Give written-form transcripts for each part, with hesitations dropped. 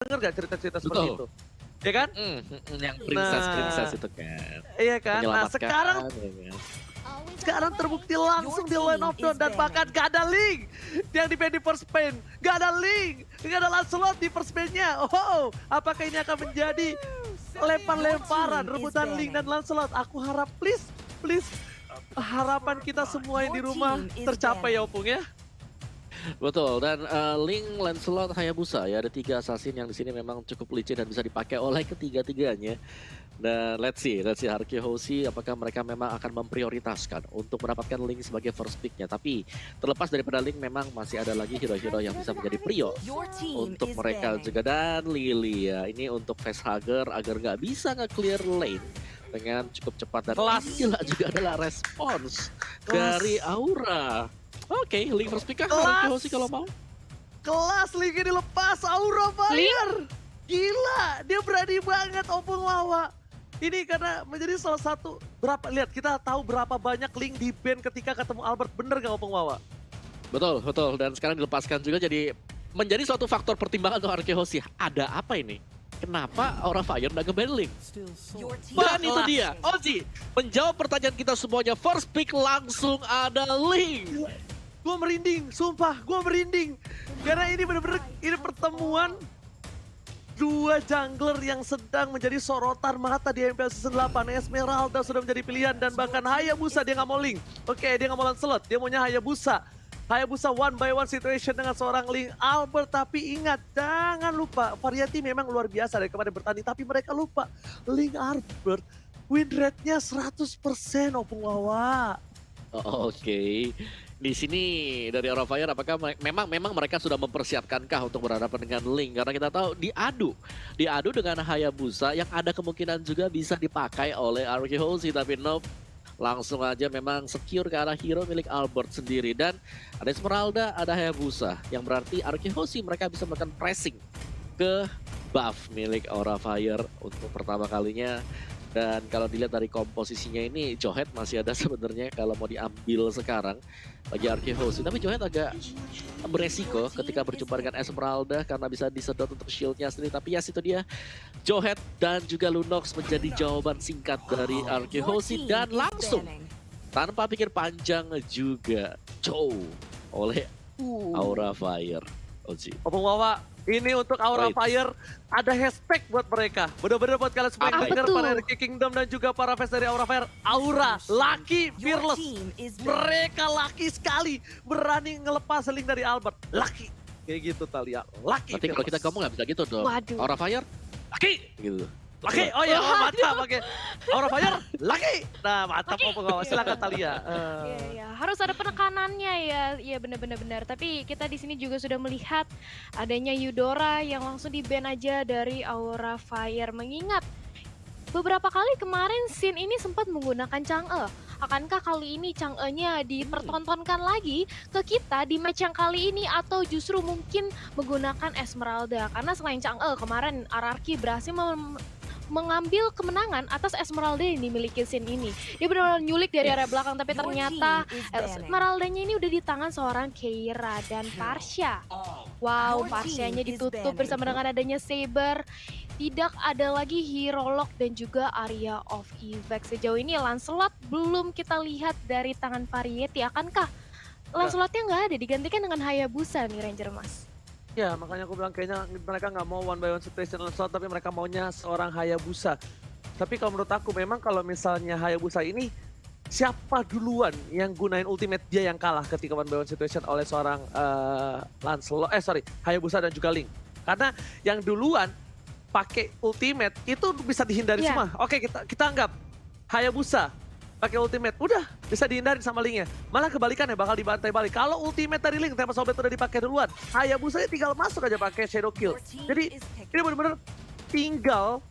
denger gak cerita-cerita seperti Betul. itu? Ya kan? Yang princess itu kan. Iya kan? Nah Menyelamatkan, sekarang ya kan. Sekarang terbukti langsung di line of down dan bahkan gak ada link yang di ban di first pain. Gak ada link, gak ada Lancelot di first pain-nya. Oh, apakah ini akan menjadi lempar-lemparan rebutan link dan Lancelot? Aku harap please harapan kita semua yang di rumah tercapai ya Opung ya. Betul, dan Link, Lancelot, Hayabusa ya, ada 3 assassin yang di sini memang cukup licin dan bisa dipakai oleh ketiga-tiganya. Dan let's see Arki Hoshi apakah mereka memang akan memprioritaskan untuk mendapatkan Link sebagai first pick-nya. Tapi terlepas daripada Link memang masih ada lagi hero-hero yang bisa menjadi prio untuk mereka juga. Dan Lily ya, ini untuk facehugger agar nggak bisa nge-clear lane dengan cukup cepat. Dan inilah juga adalah respons dari Aura. Oke, Link first pick kah Arki Hoshi kalau mau? Kelas Link ini lepas Aura Fire. Gila, dia berani banget Opung Wawa. Ini karena menjadi salah satu, lihat kita tahu berapa banyak Link di ban ketika ketemu Albert, bener gak Opung Wawa? Betul, dan sekarang dilepaskan juga jadi menjadi suatu faktor pertimbangan untuk Arki Hoshi. Ada apa ini? Kenapa Aura Fire udah nge-ban Link? Dan itu dia, Oji menjawab pertanyaan kita semuanya. First pick langsung ada Link. Gue merinding, sumpah gue merinding. Karena ini bener-bener, ini pertemuan dua jungler yang sedang menjadi sorotan mata di MPL Season 8. Esmeralda sudah menjadi pilihan dan bahkan Hayabusa dia nggak mau Link. Oke, dia nggak mau Lancelot, dia maunya Hayabusa. Hayabusa one by one situation dengan seorang Link Albert. Tapi ingat, jangan lupa, variety memang luar biasa dari kemarin bertanding. Tapi mereka lupa, Link Albert win rate-nya 100% Opung Wawa. Oke. Di sini dari Aura Fire apakah memang mereka sudah mempersiapkankah untuk berhadapan dengan Link? Karena kita tahu diadu dengan Hayabusa yang ada kemungkinan juga bisa dipakai oleh Arki Hoshi, tapi nope. Langsung aja memang secure ke arah hero milik Albert sendiri. Dan ada Esmeralda, ada Hayabusa, yang berarti Arki Hoshi mereka bisa melakukan pressing ke buff milik Aura Fire untuk pertama kalinya. Dan kalau dilihat dari komposisinya ini, Johet masih ada sebenarnya kalau mau diambil sekarang bagi Arki Hoshi. Tapi Johet agak beresiko ketika berjumpa dengan Esmeralda karena bisa disedot untuk shieldnya sendiri. Tapi ya situ dia, Johet dan juga Lunox menjadi jawaban singkat dari Arki Hoshi. Dan langsung tanpa pikir panjang juga Chow oleh Aura Fire. Oji. Opung Wawa, ini untuk Aura Fire ada hashtag buat mereka. Bener-bener buat kalian semua yang denger, para Riki Kingdom dan juga para fans dari Aura Fire. Aura, lucky, fearless. Mereka lucky sekali. Berani ngelepas Link dari Albert. Lucky. Kayak gitu Talia. Lucky. Tapi kalau kita ngomong nggak bisa gitu dong. Waduh. Aura Fire, lucky. Gitu. Lucky, oh ya, mantap. Oke. Aura Fire, lucky. Nah, mantap Opung Wawa. Silakan Talia. Iya, harus ada penekanannya ya. Iya benar. Tapi kita di sini juga sudah melihat adanya Eudora yang langsung di-ban aja dari Aura Fire. Mengingat beberapa kali kemarin scene ini sempat menggunakan Chang'e. Akankah kali ini Chang'e-nya dipertontonkan lagi ke kita di match yang kali ini atau justru mungkin menggunakan Esmeralda? Karena selain Chang'e kemarin RRQ berhasil mengambil kemenangan atas Esmeralda yang dimiliki scene ini. Dia benar-benar nyulik dari area belakang, tapi ternyata Esmeraldanya ini udah di tangan seorang Keira dan Parsha. Wow, Parsyanya ditutup bersama dengan adanya Saber. Tidak ada lagi Hero Lock dan juga Area of Effect. Sejauh ini Lancelot belum kita lihat dari tangan Variety. Akankah Lancelotnya nggak ada, digantikan dengan Hayabusa nih Ranger Mas? Ya, makanya aku bilang kayaknya mereka nggak mau one by one situation Lancelot, tapi mereka maunya seorang Hayabusa. Tapi kalau menurut aku memang kalau misalnya Hayabusa ini, siapa duluan yang gunain ultimate dia yang kalah ketika one by one situation oleh seorang Hayabusa dan juga Link. Karena yang duluan pakai ultimate itu bisa dihindari semua. Oke, kita anggap Hayabusa pakai ultimate, udah bisa dihindarin sama Link-nya. Malah kebalikannya bakal dibantai balik. Kalau ultimate dari Link, Tempest Sobat udah dipakai duluan. Hayabusa tinggal masuk aja pakai Shadow Kill. Jadi ini bener-bener tinggal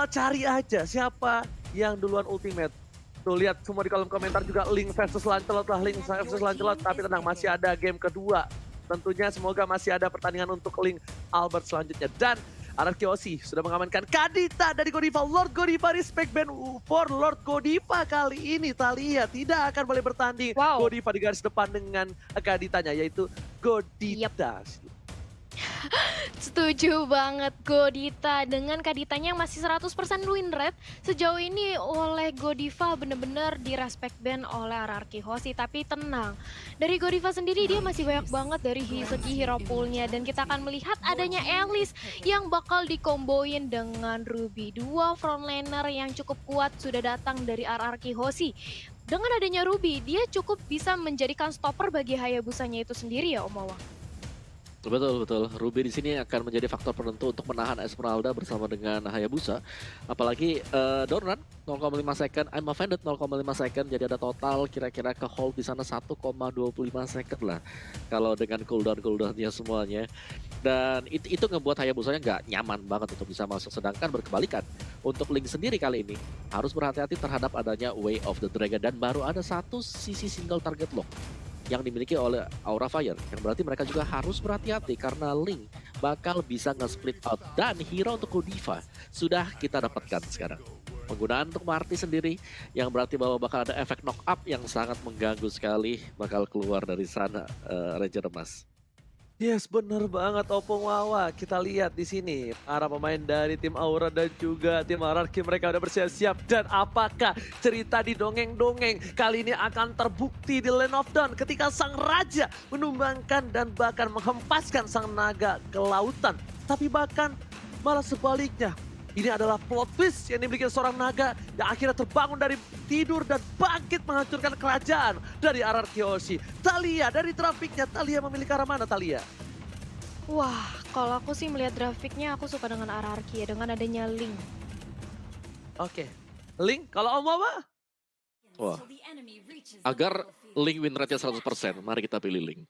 cari aja siapa yang duluan ultimate. Tuh lihat semua di kolom komentar juga Link versus Lancelot lah, Link versus Lancelot. Tapi tenang, masih ada game kedua. Tentunya semoga masih ada pertandingan untuk Link Albert selanjutnya. Dan Arki Hoshi sudah mengamankan Kadita dari Godiva. Lord Godiva, respect ban for Lord Godiva kali ini. Talia tidak akan boleh bertanding. Godiva di garis depan dengan Kaditanya, yaitu Godita. Setuju banget Godita dengan Kaditanya yang masih 100% win rate sejauh ini oleh Godiva bener-bener direspect ban oleh RRQ Hoshi. Tapi tenang, dari Godiva sendiri dia masih banyak banget dari segi hero poolnya dan kita akan melihat adanya Alice yang bakal dikomboin dengan Ruby. Dua frontlaner yang cukup kuat sudah datang dari RRQ Hoshi. Dengan adanya Ruby, dia cukup bisa menjadikan stopper bagi Hayabusanya itu sendiri ya Om Wawa. Betul, betul. Ruby di sini akan menjadi faktor penentu untuk menahan Esmeralda bersama dengan Hayabusa. Apalagi Doran 0,5 second, I'm offended 0,5 second, jadi ada total kira-kira ke hold di sana 1,25 second lah. Kalau dengan cooldown-cooldownnya semuanya. Dan itu ngebuat Hayabusanya nggak nyaman banget untuk bisa masuk. Sedangkan berkebalikan, untuk Link sendiri kali ini harus berhati-hati terhadap adanya Way of the Dragon. Dan baru ada satu sisi single target lock yang dimiliki oleh Aura Fire, yang berarti mereka juga harus berhati-hati karena Link bakal bisa nge-split out. Dan hero untuk Godiva sudah kita dapatkan sekarang. Penggunaan untuk Marty sendiri yang berarti bahwa bakal ada efek knock up yang sangat mengganggu sekali bakal keluar dari sana Ranger Emas. Yes, bener banget Opung Wawa. Kita lihat di sini para pemain dari tim Aura dan juga tim RRQ mereka udah bersiap-siap. Dan apakah cerita di dongeng-dongeng kali ini akan terbukti di Land of Dawn ketika sang raja menumbangkan dan bahkan menghempaskan sang naga ke lautan. Tapi bahkan malah sebaliknya. Ini adalah plot twist yang dimiliki seorang naga yang akhirnya terbangun dari tidur dan bangkit menghancurkan kerajaan dari RRQ Hoshi. Thalia dari trafiknya, Thalia memilih ke arah mana Thalia? Wah, kalau aku sih melihat grafiknya aku suka dengan RRQ ya, dengan adanya Link. Oke, Link kalau Om Wawa? Wah, agar Link win rate-nya 100%, mari kita pilih Link.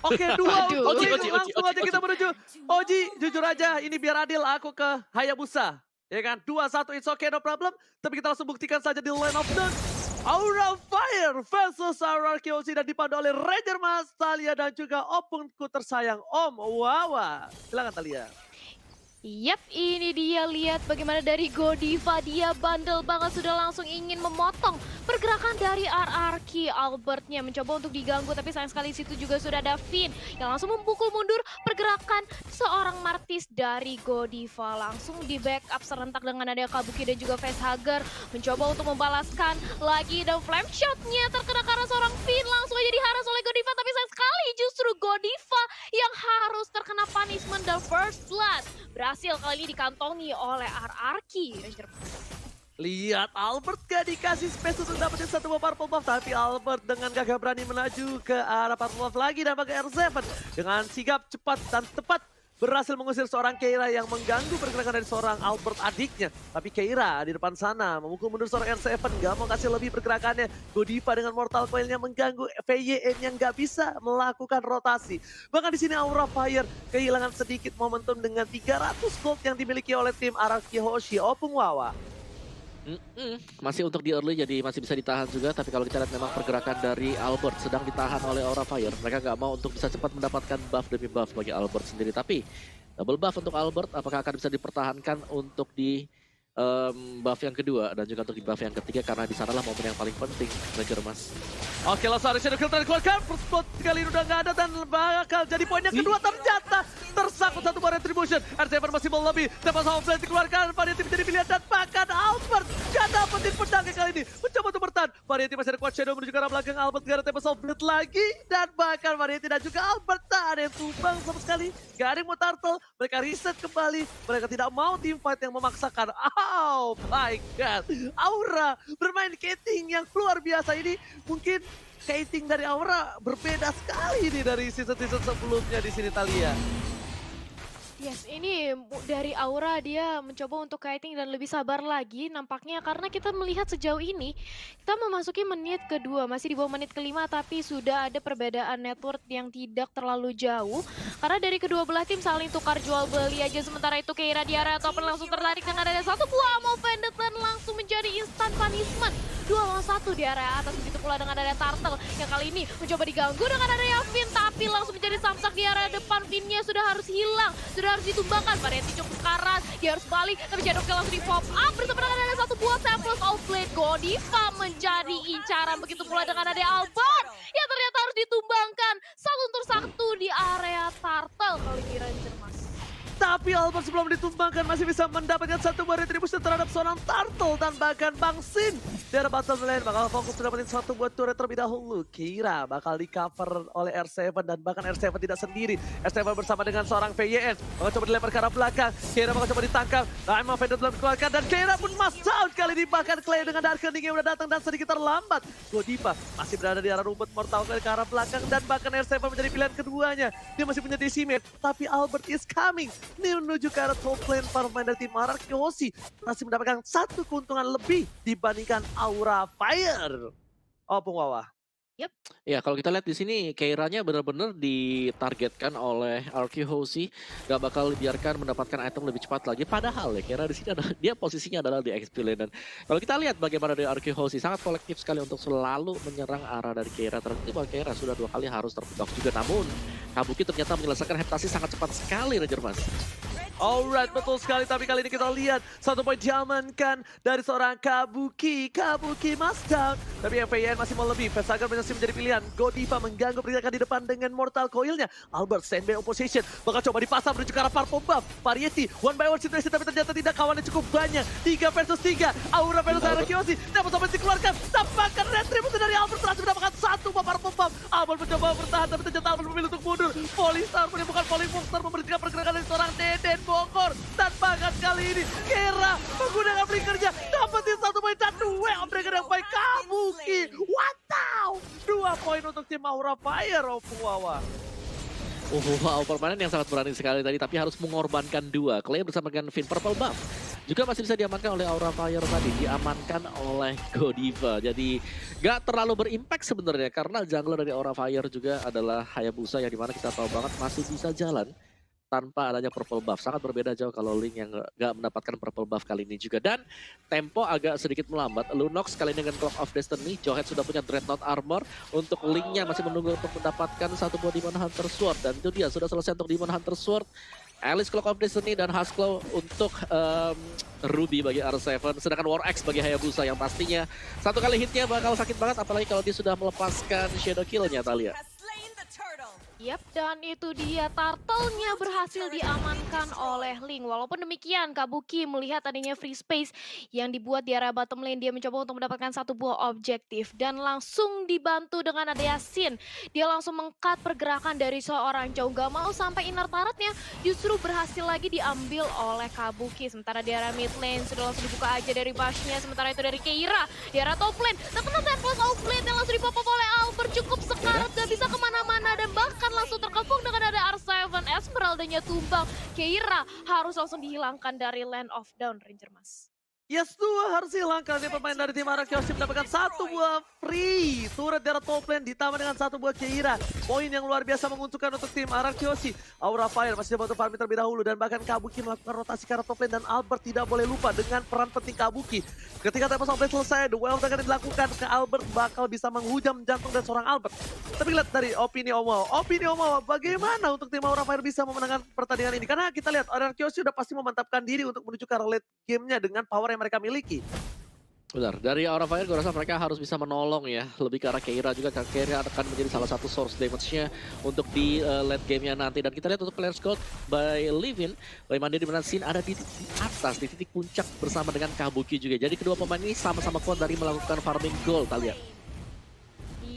Oke, dua Aduh. Oji, Oji, langsung aja kita menuju. Oji, jujur aja ini biar adil aku ke Hayabusa. Ya kan, 2-1 it's okay no problem. Tapi kita langsung buktikan saja di Land of Dawn. Aura Fire versus RRQ Hoshi dan dipandu oleh Ranger Mas, Thalia dan juga Opungku tersayang Om Wawa. Silakan Thalia. Yap, ini dia, lihat bagaimana dari Godiva, dia bandel banget sudah langsung ingin memotong pergerakan dari RRQ. Albertnya mencoba untuk diganggu tapi sayang sekali situ juga sudah ada Finn yang langsung memukul mundur pergerakan seorang Martis dari Godiva. Langsung di backup serentak dengan ada Kabuki dan juga Facehugger mencoba untuk membalaskan lagi, dan flame shotnya terkena karena seorang Finn langsung aja diharas oleh Godiva. Tapi sayang sekali justru Godiva yang harus terkena punishment dan first blood berhasil kali ini dikantongi oleh RRQ. Lihat Albert gak dikasih space untuk dapetin satu buah purple buff. Tapi Albert dengan gagah berani melaju ke arah purple buff lagi dan pakai R7. Dengan sigap, cepat dan tepat berhasil mengusir seorang Keira yang mengganggu pergerakan dari seorang Albert adiknya. Tapi Keira di depan sana memukul mundur seorang R7, gak mau kasih lebih pergerakannya. Godiva dengan Mortal Coil-nya mengganggu VYN yang gak bisa melakukan rotasi. Bahkan di sini Aura Fire kehilangan sedikit momentum dengan 300 gold yang dimiliki oleh tim RRQ Hoshi. Opung Wawa. Masih untuk di early jadi masih bisa ditahan juga, tapi kalau kita lihat memang pergerakan dari Albert sedang ditahan oleh Aura Fire. Mereka nggak mau untuk bisa cepat mendapatkan buff demi buff bagi Albert sendiri. Tapi double buff untuk Albert apakah akan bisa dipertahankan untuk di buff yang kedua dan juga untuk di buff yang ketiga, karena di sanalah momen yang paling penting Ranger Mas. Oke, langsung ada Shadow Kill dikeluarkan. First blood kali ini udah nggak ada dan bakal jadi poin yang kedua ternyata tersangkut satu bar retribution. R7 masih mau lebih. Tempat Blade dikeluarkan. Variety menjadi pilihan dan bahkan Albert gak dapetin pedangnya kali ini. Mencoba untuk bertahan. Variety masih ada kuat Shadow menuju ke arah belakang. Albert gak ada Tempat Blade lagi. Dan bahkan Variety dan juga Albert tak ada yang tumbang sama sekali. Gak ada yang mau turtle. Mereka reset kembali. Mereka tidak mau teamfight yang memaksakan. Oh my god. Aura bermain Kating yang luar biasa ini. Mungkin Kating dari Aura berbeda sekali nih dari season-season sebelumnya di sini Thalia. Yes, ini dari Aura dia mencoba untuk kiting dan lebih sabar lagi nampaknya, karena kita melihat sejauh ini kita memasuki menit kedua, masih di bawah menit kelima tapi sudah ada perbedaan network yang tidak terlalu jauh karena dari kedua belah tim saling tukar jual beli aja. Sementara itu Keira di area top langsung tertarik dengan ada satu buah ammo pendek dan langsung menjadi instant punishment 2 lawan 1 di area atas. Begitu pula dengan ada Turtle yang kali ini mencoba diganggu dengan ada Finn, tapi langsung menjadi samsak di area depan. Finnnya sudah harus hilang, sudah harus ditumbangkan. Variety cukup keras, Dia harus balik, tapi Shadow Kill langsung di pop up bersama dengan ada satu buah Tempest Outblade. Godiva menjadi incaran, begitu pula dengan ada Albert yang ternyata harus ditumbangkan satu untuk satu di area Turtle kali ini Ranger Mas. Tapi Albert sebelum ditumbangkan masih bisa mendapatkan satu buah retribution terhadap seorang Turtle dan bahkan Bang Sin. Dari bottom lane bakal fokus dapetin satu buah turret terlebih dahulu. Kira bakal di cover oleh R7 dan bahkan R7 tidak sendiri. R7 bersama dengan seorang VYN. Bakal coba dilempar ke arah belakang. Kira bakal coba ditangkap. Diamond Vendor belum dikeluarkan dan Kira pun mas out kali ini. Bahkan Clay dengan Dark Hening yang udah datang dan sedikit terlambat. Godiva masih berada di arah rumput Mortal ke arah belakang dan bahkan R7 menjadi pilihan keduanya. Dia masih punya decimate tapi Albert is coming. Ini menuju ke arah top lane para pemain dari tim Arkeosi masih mendapatkan satu keuntungan lebih dibandingkan Aura Fire. Oh, Pungwawa. Ya, kalau kita lihat di sini Keira-nya benar-benar ditargetkan oleh Arkeosi, gak bakal dibiarkan mendapatkan item lebih cepat lagi. Padahal ya Keira di sini dia posisinya adalah di XP lane. Dan kalau kita lihat bagaimana dari Arkeosi sangat kolektif sekali untuk selalu menyerang arah dari Keira. Ternyata bahwa Keira sudah 2 kali harus terpick juga, namun Kabuki ternyata menyelesaikan heptasi sangat cepat sekali Ranger Mas. Alright, betul sekali. Tapi kali ini kita lihat satu poin diamankan dari seorang Kabuki. Kabuki mas down. Tapi FVN masih mau lebih. Vesagar masih menjadi pilihan. Godiva mengganggu pergerakan di depan dengan Mortal Coil-nya. Albert standby opposition. Bakal coba dipasang menuju ke arah Purple Buff. Variety, one by one situation tapi ternyata tidak, kawannya cukup banyak. 3 versus 3. Aura versus Arkeosi. Dapat sampai dikeluarkan. Tampakkan retribusi dari Albert berhasil mendapatkan satu buah Purple Buff. Albert mencoba bertahan tapi ternyata Albert memilih untuk mundur. Polystar menemukan Polymonster memberhentikan pergerakan dari seorang Deden Bogor. Dan bahkan kali ini Kera menggunakan blinkernya dapetin satu poin dan 2 Omega yang baik Kabuki. Wow, 2 poin untuk tim Aura Fire, Wawa. Wow, permainan yang sangat berani sekali tadi, tapi harus mengorbankan 2. Clay bersama dengan Finn Purple Buff juga masih bisa diamankan oleh Aura Fire tadi, diamankan oleh Godiva. Jadi gak terlalu berimpact sebenarnya karena jungler dari Aura Fire juga adalah Hayabusa yang dimana kita tahu banget masih bisa jalan tanpa adanya purple buff. Sangat berbeda jauh kalau Link yang gak mendapatkan purple buff kali ini juga. Dan tempo agak sedikit melambat. Lunox kali ini dengan Clock of Destiny. Jawhead sudah punya Dreadnought Armor. Untuk Linknya masih menunggu untuk mendapatkan satu buah Demon Hunter Sword. Dan itu dia, sudah selesai untuk Demon Hunter Sword. Alice Clock of Destiny dan Husklow untuk Ruby bagi R7. Sedangkan War Axe bagi Hayabusa yang pastinya satu kali hitnya bakal sakit banget. Apalagi kalau dia sudah melepaskan Shadow Kill-nya, Talia. Yap, dan itu dia Turtle-nya berhasil diamankan oleh Link. Walaupun demikian, Kabuki melihat adanya free space yang dibuat di area bottom lane. Dia mencoba untuk mendapatkan satu buah objektif dan langsung dibantu dengan adanya Sin. Dia langsung meng-cut pergerakan dari seorang jauh. Gak mau sampai inner turret-nya justru berhasil lagi diambil oleh Kabuki. Sementara di area mid lane sudah langsung dibuka aja dari Bash-nya. Sementara itu dari Keira di area top lane. Terkena Tempest Outblade yang langsung dipop-up oleh Albert. Cukup sekarat, gak bisa kemana-mana dan bahkan langsung terkepung dengan ada R7. Esmeralda-nya tumbang. Keira harus langsung dihilangkan dari Land of Dawn, Ranger Mas. Yes, 2 harus hilangkan dia pemain dari tim Arkeosi mendapatkan satu buah free turret dari top lane ditambah dengan satu buah Keira. Poin yang luar biasa menguntungkan untuk tim Arkeosi. Aura Fire masih dibantu farming terlebih dahulu dan bahkan Kabuki melakukan rotasi ke arah top lane dan Albert tidak boleh lupa dengan peran penting Kabuki. Ketika Tempest Outblade selesai, the well akan dilakukan ke Albert bakal bisa menghujam jantung dari seorang Albert. Tapi lihat dari opini Omawa, bagaimana untuk tim Aura Fire bisa memenangkan pertandingan ini? Karena kita lihat Arkeosi sudah pasti memantapkan diri untuk menuju ke arah late game-nya dengan power yang mereka miliki. Benar, dari Aura Fire gue rasa mereka harus bisa menolong ya. Lebih ke arah Keira juga, Keira akan menjadi salah satu source damage-nya untuk di late game-nya nanti. Dan kita lihat untuk player squad by Livin, by Mandi di mana Sin ada di atas, di titik puncak bersama dengan Kabuki juga. Jadi kedua pemain ini sama-sama kuat dari melakukan farming gold, kalian.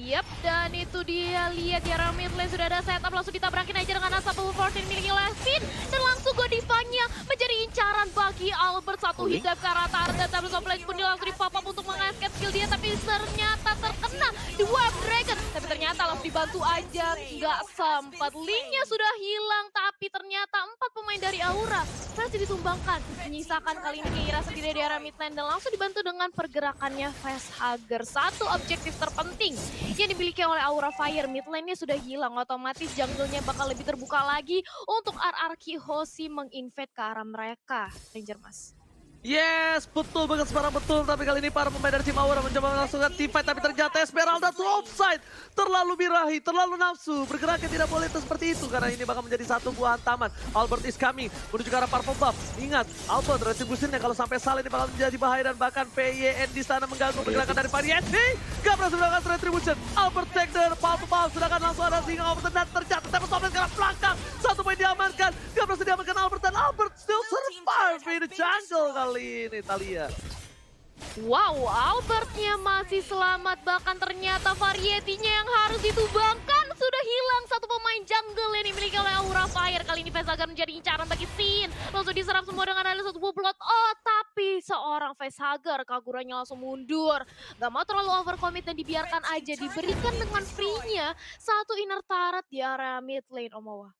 Yap, dan itu dia, lihat di area mid lane sudah ada setup, langsung ditabrakin aja dengan asap Fortune miliki Levin. Dan langsung Godivanya menjadi incaran bagi Albert. Satu hit ke arah target, Tempest Outblade pun dia langsung di-pop up untuk meng-escape skill dia. Tapi ternyata terkena di Web Dragon. Tapi ternyata langsung dibantu aja, nggak sempat. Linknya sudah hilang, tapi ternyata 4 pemain dari Aura masih ditumbangkan. Menyisakan kali ini Keira sendiri di area mid lane dan langsung dibantu dengan pergerakannya Facehugger. Satu objektif terpenting yang dimiliki oleh Aura Fire. Mid lane-nya sudah hilang, otomatis jungle-nya bakal lebih terbuka lagi untuk RRQ Hoshi menginvade ke arah mereka, Ranger Mas. Yes, betul banget sebarang betul. Tapi kali ini para pemain dari tim Aura mencoba melangsungkan teamfight. Tapi ternyata Esmeralda tuh offside. Terlalu birahi, terlalu nafsu. Bergeraknya tidak boleh seperti itu. Karena ini bakal menjadi satu buah hantaman. Albert is coming menuju ke arah Purple Buff. Ingat, Albert retributionnya kalau sampai salah ini bakal menjadi bahaya. Dan bahkan PYN di sana mengganggu pergerakan dari Variety. Gak berhasil melakukan retribution. Albert take the Purple Buff. Sedangkan langsung ada singa Albert dan terjatuh. Tempest Omen ke arah belakang. Satu poin diamankan. Gak berhasil diamankan Albert. Dan Albert still survive in the jungle kali ini, Thalia. Wow, Albertnya masih selamat. Bahkan ternyata Variety-nya yang harus ditumbangkan sudah hilang. Satu pemain jungle yang dimiliki oleh Aura Fire. Kali ini Facehugger menjadi incaran bagi Sin. Langsung diserap semua dengan ada satu blood. Oh, tapi seorang Facehugger Kaguranya langsung mundur. Gak mau terlalu overcommit dan dibiarkan aja. Diberikan dengan free-nya satu inner turret di area mid lane Omowa.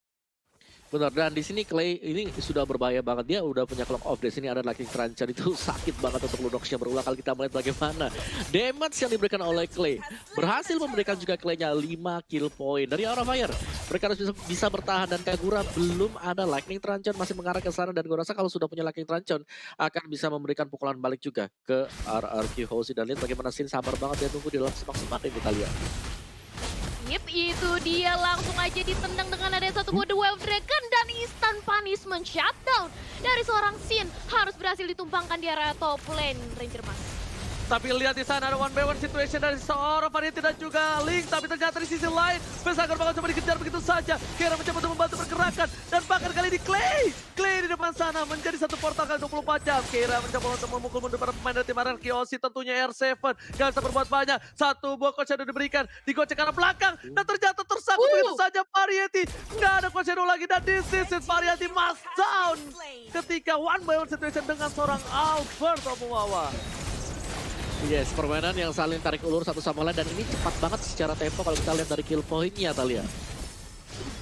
Benar, dan di sini Clay ini sudah berbahaya banget. Dia udah punya Clock of Death, ini ada Lightning Cruncher itu sakit banget untuk Lunox-nya berulang kali. Kita melihat bagaimana damage yang diberikan oleh Clay. Berhasil memberikan juga Clay-nya 5 kill point dari Aura Fire. Mereka harus bisa bertahan dan Kagura belum ada Lightning Cruncher, masih mengarah ke sana. Dan gue rasa kalau sudah punya Lightning Cruncher akan bisa memberikan pukulan balik juga ke RRQ Hoshi. Dan lihat bagaimana Sin sabar banget dia tunggu di dalam semak-semak ini kita lihat. Yep, itu dia langsung aja ditendang dengan ada satu buah The Wave Dragon dan instant punishment shutdown dari seorang Sin harus berhasil ditumpangkan di area top lane Ranger Mas. Tapi lihat di sana ada one by one situation dari seorang Variety dan juga Link. Tapi ternyata di sisi lain, Facehugger bakal coba dikejar begitu saja. Kira mencoba untuk membantu pergerakan. Dan bahkan kali ini Clay di depan sana menjadi satu portal kali 24 jam. Kira mencoba untuk memukul mundur para pemain dari tim RRQ Hoshi. Tentunya R7 gak bisa berbuat banyak. Satu buah coach shadow diberikan. Digocek ke arah belakang. Dan ternyata tersangkut begitu saja Variety. Nggak ada coach shadow lagi. Dan this is Variety must down. Ketika one by one situation dengan seorang Albert Omuwawa. Yes, permainan yang saling tarik ulur satu sama lain dan ini cepat banget secara tempo kalau kita lihat dari kill point-nya, Thalia.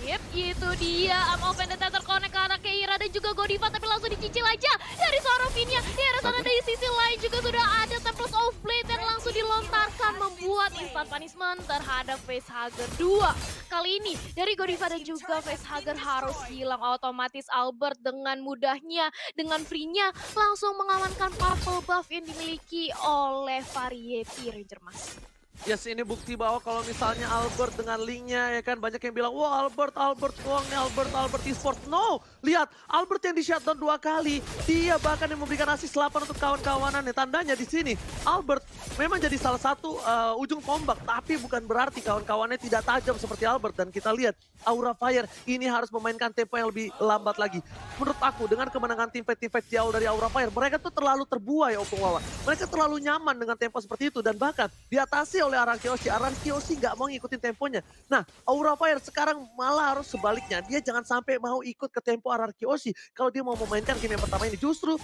Yep, itu dia. Open the terkonek ke arah Keira dan juga Godiva, tapi langsung dicicil aja dari seorang Vinya. Di arah sana dari sisi lain juga sudah ada Tempest of Blade yang langsung dilontarkan membuat instant punishment terhadap Facehugger 2. Kali ini dari Godiva dan juga Facehugger harus hilang. Otomatis Albert dengan mudahnya, dengan free-nya langsung mengamankan purple buff yang dimiliki oleh Variety Ranger Mas. Yes, ini bukti bahwa kalau misalnya Albert dengan Link-nya ya kan banyak yang bilang, wah Albert doang nih, Albert eSport. No, lihat Albert yang di shutdown 2 kali. Dia bahkan yang memberikan assist 8 untuk kawan-kawanannya. Tandanya di sini Albert memang jadi salah satu ujung tombak, tapi bukan berarti kawan-kawannya tidak tajam seperti Albert. Dan kita lihat Aura Fire ini harus memainkan tempo yang lebih lambat lagi. Menurut aku dengan kemenangan teamfight jauh dari Aura Fire, mereka tuh terlalu terbuai Omuwawa. Mereka terlalu nyaman dengan tempo seperti itu dan bahkan diatasi oleh RRQ Hoshi. RRQ Hoshi nggak mau ngikutin temponya. Nah, Aura Fire sekarang malah harus sebaliknya. Dia jangan sampai mau ikut ke tempo RRQ Hoshi kalau dia mau memainkan game yang pertama ini. Justru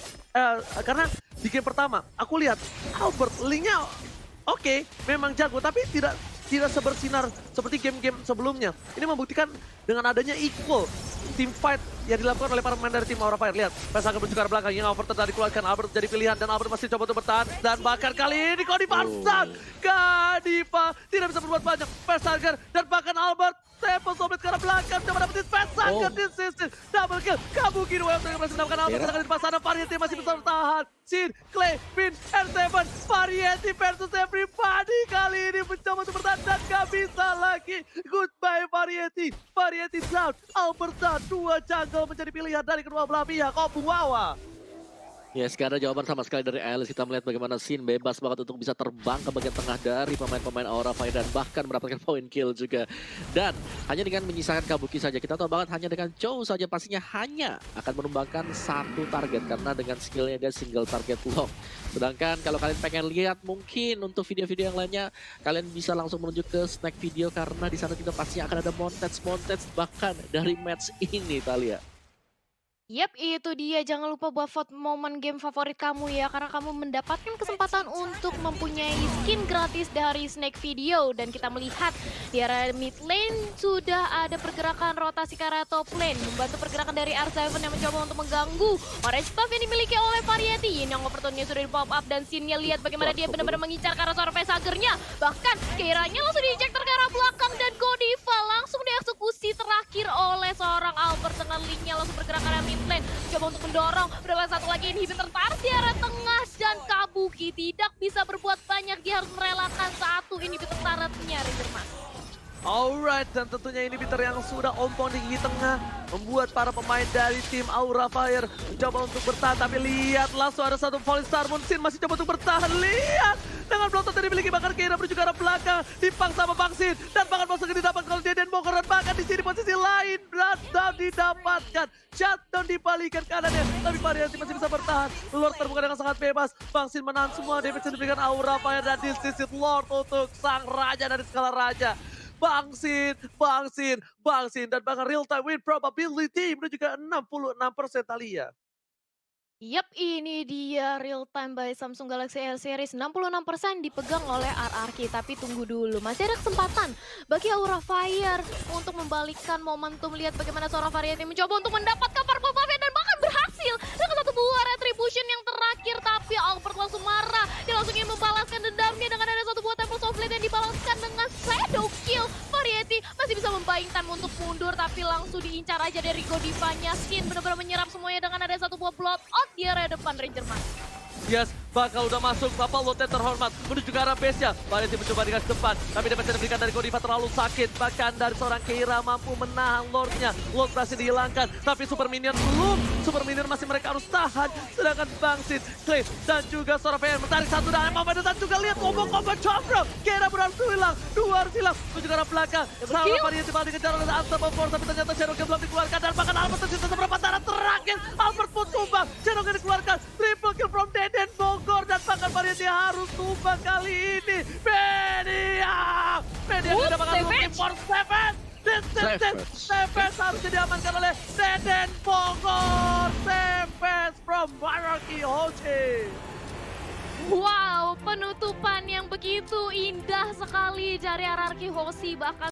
karena di game pertama aku lihat Albert Link-nya oke, memang jago tapi tidak sebersinar seperti game-game sebelumnya. Ini membuktikan dengan adanya equal team fight yang dilakukan oleh para pemain dari tim Aura Fire. Lihat, Facehugger menuju ke arah belakang yang Albert tadi keluarkan. Albert jadi pilihan dan Albert masih coba untuk bertahan. Dan bahkan kali ini Godiva tidak bisa berbuat banyak. Facehugger dan bahkan Albert Tempest Omen ke arah belakang. Coba dapetin Facehugger di sisi. Double kill. Kabuki dua yang berhasil mendapatkan Albert. Facehugger di depan sana. Variety masih bisa bertahan. Sin, Clay, Vin, R7. Variety versus everybody. Kali ini mencoba untuk bertahan dan gak bisa lagi. Goodbye Variety. Variety down. Albert down. Dua jungle menjadi pilihan dari kedua belah pihak. Omuwawa. Yes, gak ada jawaban sama sekali dari Alice. Kita melihat bagaimana Sin bebas banget untuk bisa terbang ke bagian tengah dari pemain-pemain Aura Fire dan bahkan mendapatkan point kill juga. Dan hanya dengan menyisakan Kabuki saja, kita tahu banget hanya dengan Chow saja pastinya hanya akan menumbangkan satu target karena dengan skillnya dia single target lock. Sedangkan kalau kalian pengen lihat mungkin untuk video-video yang lainnya, kalian bisa langsung menuju ke snack video karena di sana kita pasti akan ada montage bahkan dari match ini, Thalia. Yap, itu dia. Jangan lupa buat vote momen game favorit kamu ya. Karena kamu mendapatkan kesempatan untuk mempunyai skin gratis dari Snake Video. Dan kita melihat di area mid lane sudah ada pergerakan rotasi ke arah top lane. Membantu pergerakan dari R7 yang mencoba untuk mengganggu orange buff yang dimiliki oleh Variety. Yang opportunity sudah di pop up dan Sinnya lihat bagaimana dia benar-benar mengincar ke arah seorang Facehugger-nya. Bahkan kiranya langsung diinjektor ke arah belakang dan Godiva langsung dieksekusi terakhir oleh seorang Albert dengan Link-nya langsung bergerak ke arah mid lane. lane. Coba untuk mendorong, berapa satu lagi inhibitor tarik di area tengah. Dan Kabuki tidak bisa berbuat banyak, dia harus merelakan satu inhibitor turretnya, Rangerman. Alright, dan tentunya ini Peter yang sudah ompong di gigi tengah membuat para pemain dari tim Aura Fire mencoba untuk bertahan, tapi lihat langsung ada satu Falling Star Moon Sin masih coba untuk bertahan. Lihat dengan blotot yang dimiliki bahkan Keira menuju ke arah belakang dipaksa sama Bang Sin dan bahkan Bang Sin didapat kalau Deden Bogor dan bahkan di sini posisi lain Blooddown didapatkan, shutdown dibalikan kanannya tapi Varianti masih bisa bertahan. Lord terbuka dengan sangat bebas, Bang Sin menahan semua damage yang diberikan Aura Fire dan disisir Lord untuk sang raja dari skala raja. Bang Sin, dan bahkan real time win probability menuju ke 66% Thalia. Yap, ini dia real time by Samsung Galaxy Air Series 66% dipegang oleh RRQ. Tapi tunggu dulu, masih ada kesempatan bagi Aura Fire untuk membalikkan momentum. Lihat bagaimana seorang Variety mencoba untuk mendapatkan Purple Buff dan bahkan berhasil dengan satu buah retribution yang terakhir. Tapi Albert langsung marah, dia langsung ingin membalaskan dendamnya dengan ada satu buah Temple of Blade yang dibalaskan dengan Shadow Kill. Variety masih bisa membayang time untuk mundur, tapi langsung diincar aja dari Godivanya. Skin benar-benar menyerap semuanya dengan ada satu buah Blood Out di area depan Rangerman. Yes, bakal udah masuk Bapak Lotte terhormat menuju ke arah base-nya. Variety mencoba dengan depan, tapi damage yang diberikan dari Godiva terlalu sakit. Bahkan dari seorang Keira mampu menahan Lord-nya. Lord berhasil dihilangkan, tapi Super Minion belum. Super Minion masih mereka harus tahan. Sedangkan Bang Sin, Clay, dan juga seorang PN menarik satu dan Mama dan juga lihat combo-combo Chopra. Keira berhasil hilang, dua harus hilang. Menuju ke arah belakang. Sama Variety malah dikejar oleh Unstoppable Force, tapi ternyata Shadow Kill belum dikeluarkan. Dan bahkan Albert tersisa seberapa darah terakhir. Albert pun tumbang, Shadow Kill dikeluarkan. Triple kill from Deden Bogor dan bahkan Variety harus tumbang kali ini. Media tidak bakal looking for Savage. Savage harus diamankan oleh Deden Bogor. Savage from Hierarchy Hoshi. Wow, penutupan yang begitu indah sekali dari RRQ Hoshi. Bahkan